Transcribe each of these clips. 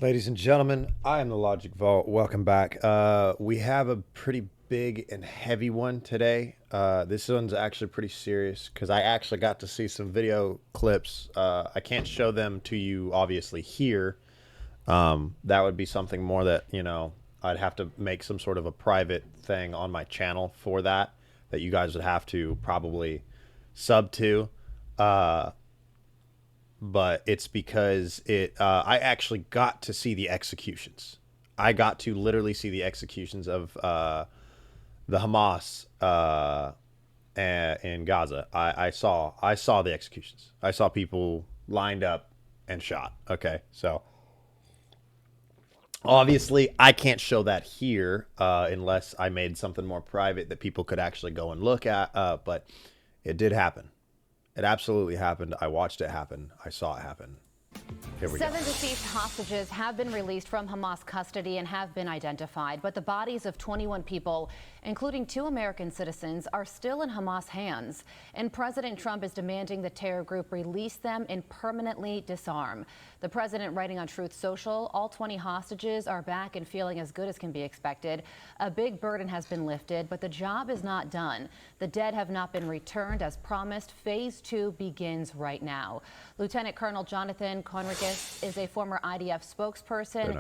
Ladies and gentlemen, I am the Logic Vault. Welcome back. We have a pretty big and heavy one today. This one's actually pretty serious because I actually got to see some video clips. I can't show them to you, obviously, here. That would be something more that, I'd have to make some sort of a private thing on my channel for that you guys would have to probably sub to. Uh, but it's because I actually got to see the executions. I got to literally see the executions of the Hamas in Gaza. I saw the executions. I saw people lined up and shot. Okay, so obviously I can't show that here unless I made something more private that people could actually go and look at. But it did happen. It absolutely happened. I watched it happen. I saw it happen. Here we go. Seven deceased hostages have been released from Hamas custody and have been identified, but the bodies of 21 people, including 2 American citizens, are still in Hamas hands. And President Trump is demanding the terror group release them and permanently disarm. The president writing on Truth Social, all 20 hostages are back and feeling as good as can be expected. A big burden has been lifted, but the job is not done. The dead have not been returned as promised. Phase 2 begins right now. Lieutenant Colonel Jonathan Conricus is a former IDF spokesperson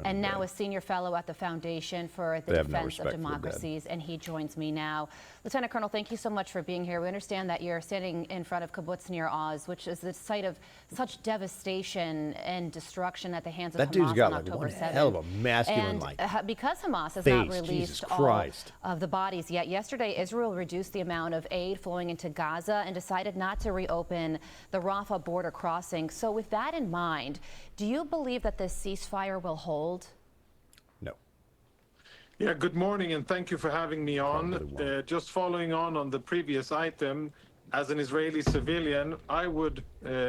and now a senior fellow at the Foundation for the Defense of Democracies, and he joins me now. Lieutenant Colonel, thank you so much for being here. We understand that you're standing in front of kibbutz near Oz, which is the site of such devastation and destruction at the hands of That Hamas dude's got on like October one 7th. hell of a masculine Because Hamas has face. not Jesus released all Christ. of the bodies yet, yesterday Israel reduced the amount of aid flowing into Gaza and decided not to reopen the Rafah border crossing. So with that in mind, do you believe that this ceasefire will hold? No. Yeah, good morning, and thank you for having me on. Just following on the previous item, as an Israeli civilian, I would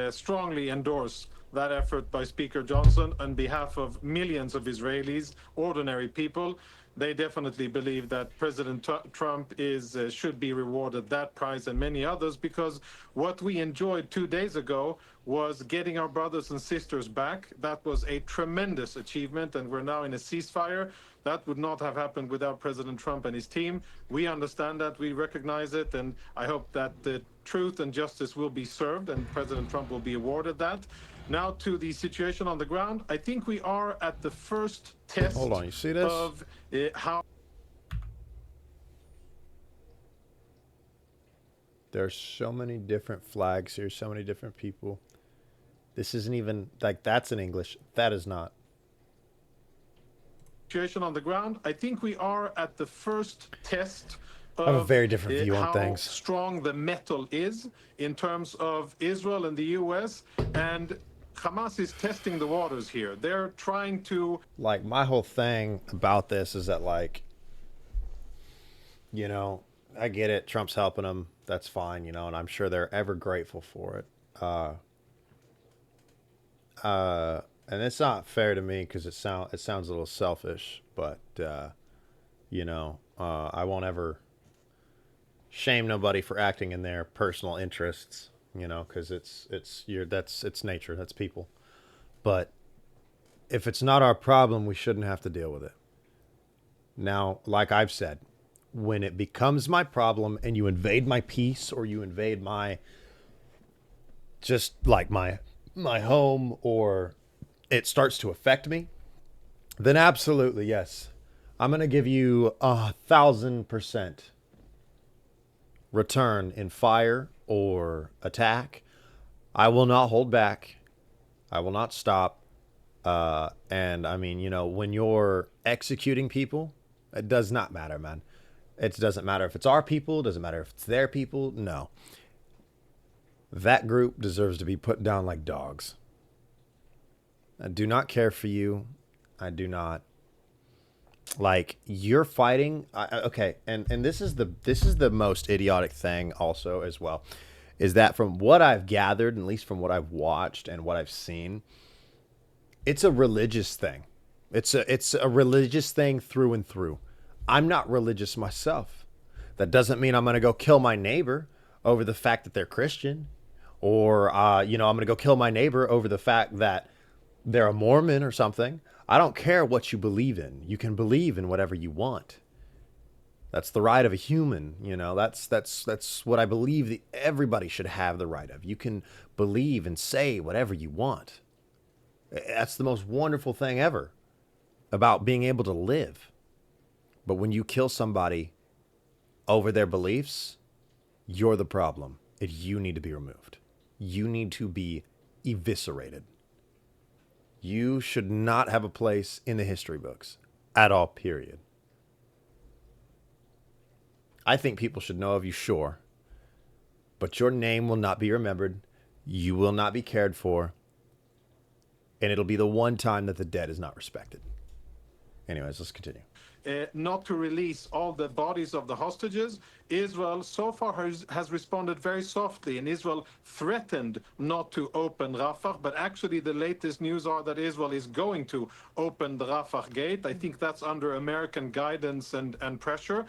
strongly endorse that effort by Speaker Johnson on behalf of millions of Israelis, ordinary people. They definitely believe that President Trump should be rewarded that prize and many others, because what we enjoyed 2 days ago was getting our brothers and sisters back. That was a tremendous achievement, and we're now in a ceasefire. That would not have happened without President Trump and his team. We understand that, we recognize it, and I hope that the truth and justice will be served and President Trump will be awarded that. Now to the situation on the ground. I think we are at the first test Hold on, you see this? of how... There's so many different flags here, so many different people. This isn't even, like, that's in English. That is not. Situation on the ground. I think we are at the first test I have a of very different view on how things. strong the metal is in terms of Israel and the U.S. and Hamas is testing the waters here. They're trying to... Like, my whole thing about this is that, like, I get it. Trump's helping them. That's fine, and I'm sure they're ever grateful for it. And it's not fair to me because it sounds a little selfish, but I won't ever shame nobody for acting in their personal interests, because it's nature, that's people. But if it's not our problem, we shouldn't have to deal with it. Now, like I've said, when it becomes my problem and you invade my peace or you invade my my home, or it starts to affect me, then absolutely, yes. I'm going to give you 1,000% return in fire or attack. I will not hold back. I will not stop. And I mean, when you're executing people, it does not matter, man. It doesn't matter if it's our people. It doesn't matter if it's their people. No. That group deserves to be put down like dogs. I do not care for you. I do not. Like, you're fighting. Okay, and this is the most idiotic thing also as well, is that from what I've gathered, at least from what I've watched and what I've seen, it's a religious thing. It's a religious thing through and through. I'm not religious myself. That doesn't mean I'm going to go kill my neighbor over the fact that they're Christian, or I'm going to go kill my neighbor over the fact that They're a Mormon or something. I don't care what you believe in. You can believe in whatever you want. That's the right of a human, you know. That's what I believe that everybody should have the right of. You can believe and say whatever you want. That's the most wonderful thing ever about being able to live. But when you kill somebody over their beliefs, you're the problem. You need to be removed. You need to be eviscerated. You should not have a place in the history books at all, period. I think people should know of you, sure, but your name will not be remembered. You will not be cared for. And it'll be the one time that the dead is not respected. Anyways, let's continue. Not to release all the bodies of the hostages. Israel so far has responded very softly, and Israel threatened not to open Rafah, but actually the latest news are that Israel is going to open the Rafah gate. I think that's under American guidance and pressure.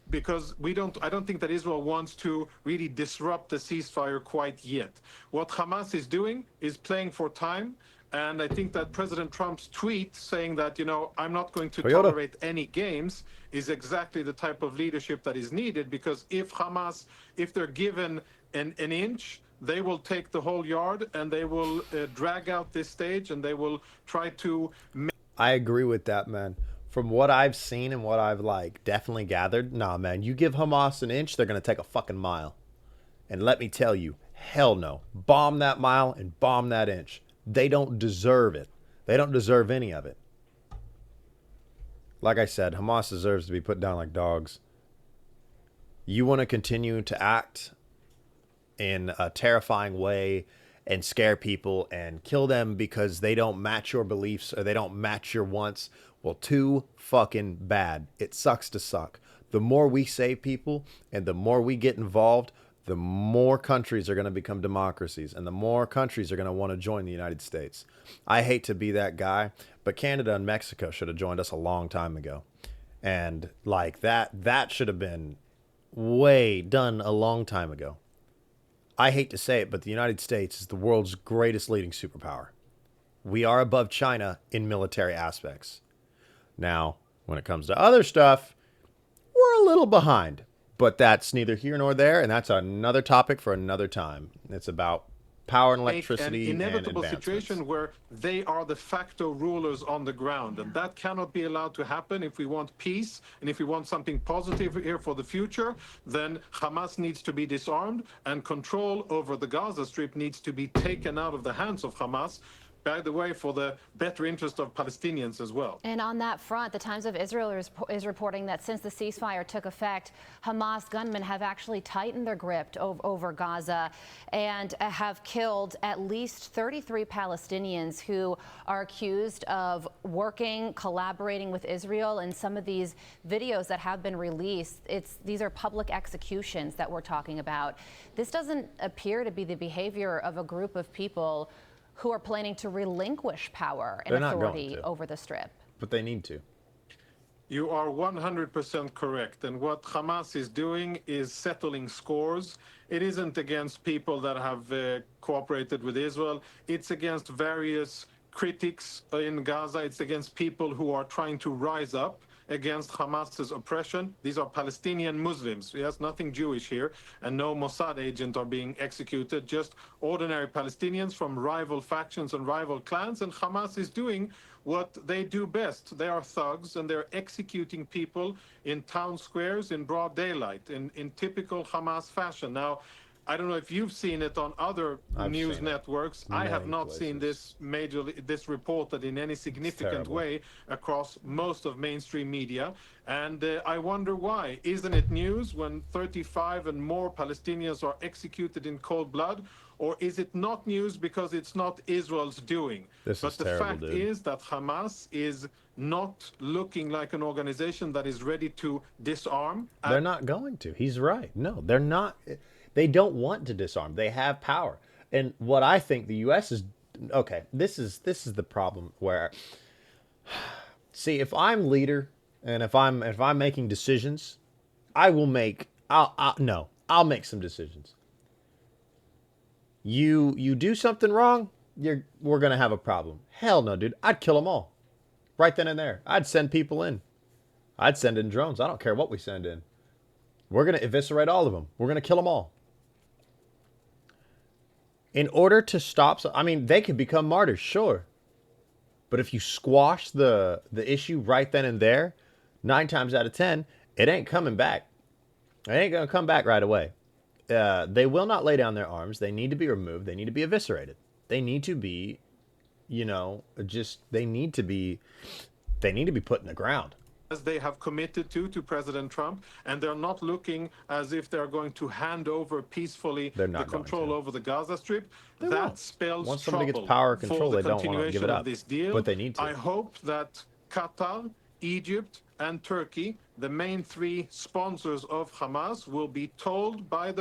Because I don't think that Israel wants to really disrupt the ceasefire quite yet. What Hamas is doing is playing for time. And I think that President Trump's tweet saying that, I'm not going to tolerate any games is exactly the type of leadership that is needed. Because if Hamas, if they're given an inch, they will take the whole yard and they will drag out this stage and they will try to. I agree with that, man. From what I've seen and what I've definitely gathered, nah, man, you give Hamas an inch, they're going to take a fucking mile. And let me tell you, hell no. Bomb that mile and bomb that inch. They don't deserve it. They don't deserve any of it. Like I said, Hamas deserves to be put down like dogs. You want to continue to act in a terrifying way and scare people and kill them because they don't match your beliefs or they don't match your wants. Well, too fucking bad. It sucks to suck. The more we save people and the more we get involved, the more countries are going to become democracies and the more countries are going to want to join the United States. I hate to be that guy, but Canada and Mexico should have joined us a long time ago. And that should have been way done a long time ago. I hate to say it, but the United States is the world's greatest leading superpower. We are above China in military aspects. Now, when it comes to other stuff, we're a little behind. But that's neither here nor there, and that's another topic for another time. It's about power and electricity an inevitable and situation where they are de facto rulers on the ground, and that cannot be allowed to happen. If we want peace and if we want something positive here for the future, then Hamas needs to be disarmed and control over the Gaza Strip needs to be taken out of the hands of Hamas, by the way, for the better interest of Palestinians as well. And on that front, the Times of Israel is reporting that since the ceasefire took effect, Hamas gunmen have actually tightened their grip over Gaza and have killed at least 33 Palestinians who are accused of working, collaborating with Israel. And some of these videos that have been released, these are public executions that we're talking about. This doesn't appear to be the behavior of a group of people who are planning to relinquish power and authority over the Strip. But they need to. You are 100% correct. And what Hamas is doing is settling scores. It isn't against people that have cooperated with Israel. It's against various critics in Gaza. It's against people who are trying to rise up against Hamas's oppression. These are Palestinian Muslims. Yes, nothing Jewish here, and no Mossad agent are being executed, just ordinary Palestinians from rival factions and rival clans, and Hamas is doing what they do best. They are thugs, and they're executing people in town squares in broad daylight, in typical Hamas fashion. Now, I don't know if you've seen it on other news networks. I have not seen this reported in any significant way across most of mainstream media. And I wonder why. Isn't it news when 35 and more Palestinians are executed in cold blood? Or is it not news because it's not Israel's doing? But the fact is that Hamas is not looking like an organization that is ready to disarm. They're not going to. He's right. No, they're not. They don't want to disarm. They have power. And what I think the U.S. is okay. This is the problem where, see, if I'm leader and if I'm making decisions, I'll make some decisions. You do something wrong, we're gonna have a problem. Hell no, dude. I'd kill them all right then and there. I'd send people in. I'd send in drones. I don't care what we send in. We're gonna eviscerate all of them. We're gonna kill them all. In order to stop, I mean, they could become martyrs, sure. But if you squash the issue right then and there, 9 times out of 10, it ain't coming back. It ain't gonna come back right away. They will not lay down their arms. They need to be removed. They need to be eviscerated. They need to be, they need to be put in the ground. As they have committed to President Trump, and they're not looking as if they're going to hand over peacefully the control over the Gaza Strip. That spells once somebody trouble gets power control, for they the don't want to give it up. this deal. But they need to. I hope that Qatar, Egypt, and Turkey, the main 3 sponsors of Hamas, will be told by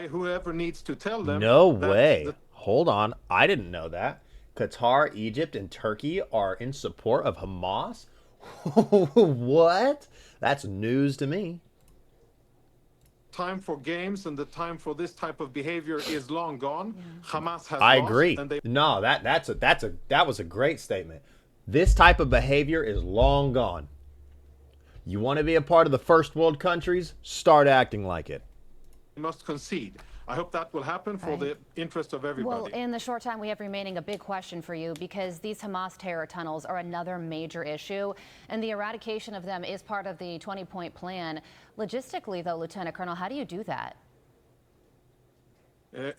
whoever needs to tell them. No way. Hold on. I didn't know that. Qatar, Egypt, and Turkey are in support of Hamas? What? That's news to me. Time for games and the time for this type of behavior is long gone. Hamas has I lost, agree. And they No, that was a great statement. This type of behavior is long gone. You want to be a part of the first world countries? Start acting like it. must concede. I hope that will happen for the interest of everybody. Well, in the short time we have remaining, a big question for you, because these Hamas terror tunnels are another major issue, and the eradication of them is part of the 20-point plan. Logistically, though, Lieutenant Colonel, how do you do that?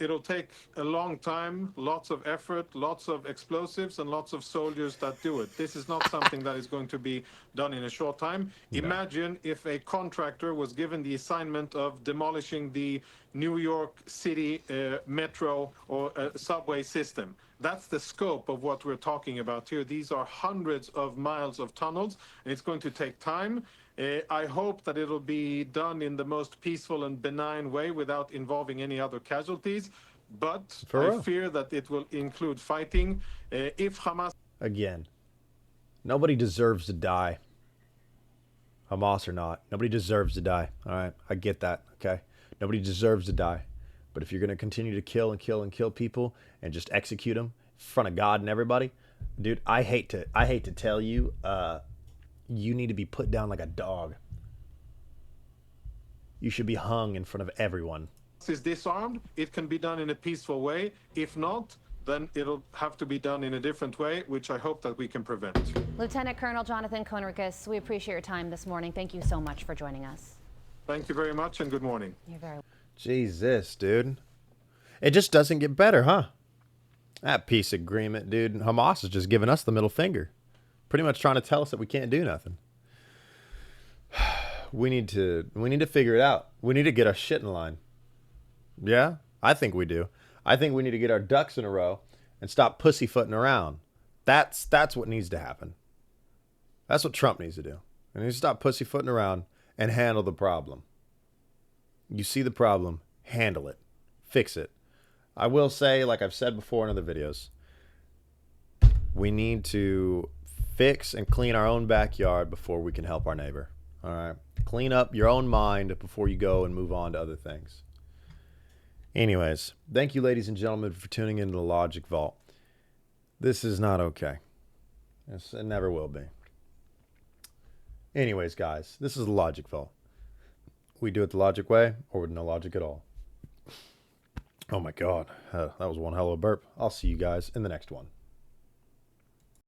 It'll take a long time, lots of effort, lots of explosives, and lots of soldiers that do it. This is not something that is going to be done in a short time. No. Imagine if a contractor was given the assignment of demolishing the New York City metro or subway system. That's the scope of what we're talking about here. These are hundreds of miles of tunnels, and it's going to take time. I hope that it'll be done in the most peaceful and benign way without involving any other casualties. But I fear that it will include fighting. If Hamas... Again, nobody deserves to die. Hamas or not. Nobody deserves to die. All right? I get that, okay? Nobody deserves to die. But if you're going to continue to kill and kill and kill people and just execute them in front of God and everybody, dude, I hate to tell you, you need to be put down like a dog. You should be hung in front of everyone. Is disarmed, it can be done in a peaceful way. If not, then it'll have to be done in a different way, which I hope that we can prevent. Lieutenant Colonel Jonathan Conricus, we appreciate your time this morning. Thank you so much for joining us. Thank you very much, and good morning. You're very welcome. Jesus, dude. It just doesn't get better, huh? That peace agreement, dude. Hamas is just giving us the middle finger. Pretty much trying to tell us that we can't do nothing. We need to figure it out. We need to get our shit in line. Yeah, I think we do. I think we need to get our ducks in a row and stop pussyfooting around. That's what needs to happen. That's what Trump needs to do. And he needs to stop pussyfooting around and handle the problem. You see the problem, handle it. Fix it. I will say, like I've said before in other videos, we need to fix and clean our own backyard before we can help our neighbor. All right? Clean up your own mind before you go and move on to other things. Anyways, thank you, ladies and gentlemen, for tuning into the Logic Vault. This is not okay. It never will be. Anyways, guys, this is the Logic Vault. We do it the logic way or with no logic at all. Oh my God, that was one hell of a burp. I'll see you guys in the next one.